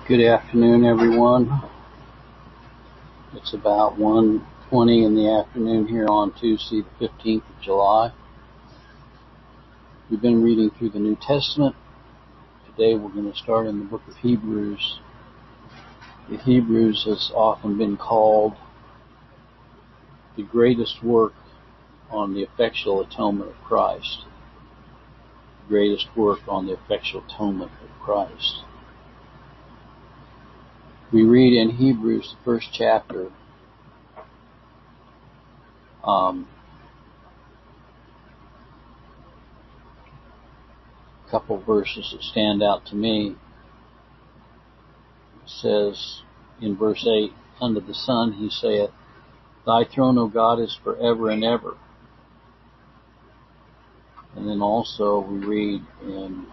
Good afternoon, everyone. It's about 1:20 in the afternoon here on Tuesday, the 15th of July. We've been reading through the New Testament. Today we're going to start in the book of Hebrews. The Hebrews has often been called the greatest work on the effectual atonement of Christ. The greatest work on the effectual atonement of Christ. We read in Hebrews, the first chapter, a couple verses that stand out to me. It says in verse 8, "Under the sun he saith, Thy throne, O God, is forever and ever." And then also we read in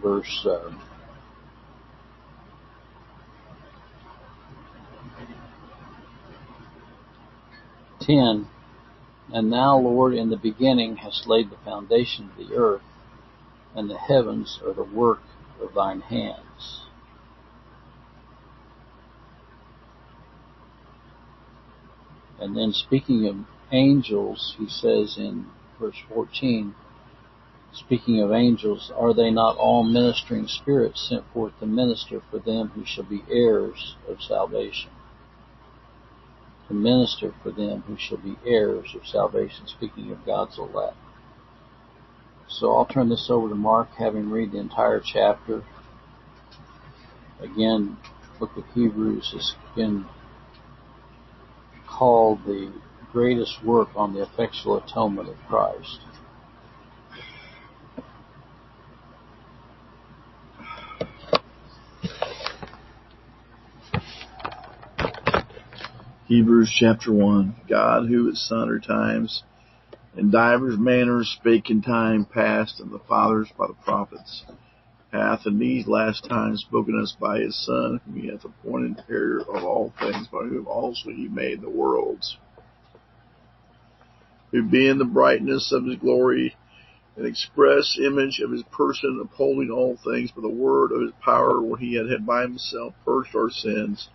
verse 10, "And thou, Lord, in the beginning hast laid the foundation of the earth, and the heavens are the work of thine hands." And then speaking of angels, he says in verse 14, speaking of angels, "Are they not all ministering spirits sent forth to minister for them who shall be heirs of salvation?" To minister for them who shall be heirs of salvation, speaking of God's elect. So I'll turn this over to Mark, having read the entire chapter. Again, the book of Hebrews has been called the greatest work on the effectual atonement of Christ. Hebrews chapter 1. God, who at sundry times in divers manners spake in time past and the fathers by the prophets, hath in these last times spoken us by his Son, whom he hath appointed heir of all things, by whom also he made the worlds, who being the brightness of his glory and express image of his person, upholding all things by the word of his power, when he had by himself purged our sins,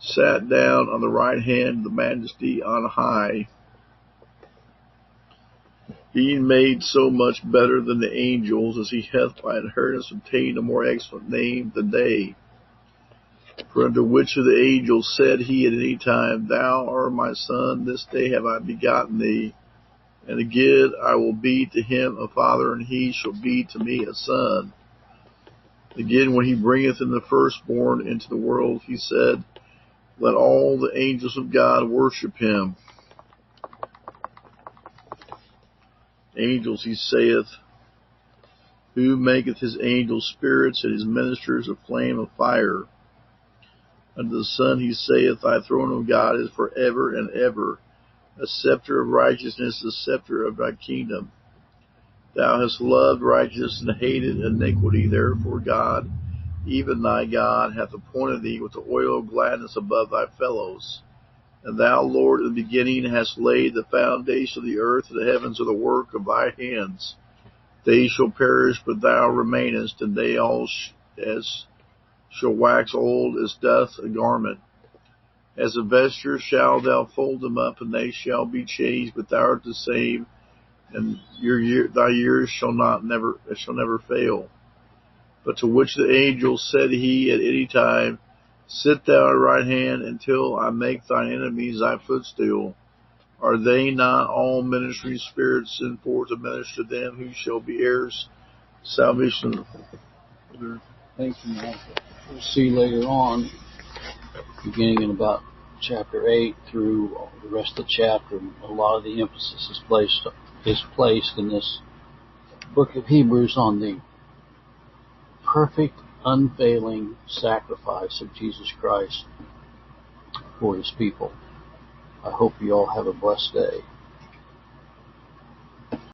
sat down on the right hand of the majesty on high, being made so much better than the angels, as he hath by inheritance obtained a more excellent name than they. For unto which of the angels said he at any time, Thou art my Son, this day have I begotten thee? And again, I will be to him a father, and he shall be to me a son. Again, when he bringeth in the firstborn into the world, he said, Let all the angels of God worship him. Angels, he saith, who maketh his angels spirits and his ministers a flame of fire. Unto the Son he saith, Thy throne, O God, is for ever and ever. A scepter of righteousness, the scepter of thy kingdom. Thou hast loved righteousness and hated iniquity. Therefore God, even thy God, hath appointed thee with the oil of gladness above thy fellows. And thou, Lord, in the beginning hast laid the foundation of the earth, and the heavens are the work of thy hands. They shall perish, but thou remainest, and they all as shall wax old as doth a garment. As a vesture shalt thou fold them up, and they shall be changed, but thou art the same, and thy years shall never fail. But to which the angel said he at any time, Sit thou at right hand until I make thine enemies thy footstool. Are they not all ministering spirits sent forth to minister to them who shall be heirs of salvation? Thank you, Mark. We'll see later on, beginning in about chapter 8 through the rest of the chapter, a lot of the emphasis is placed in this book of Hebrews on the perfect, unfailing sacrifice of Jesus Christ for his people. I hope you all have a blessed day.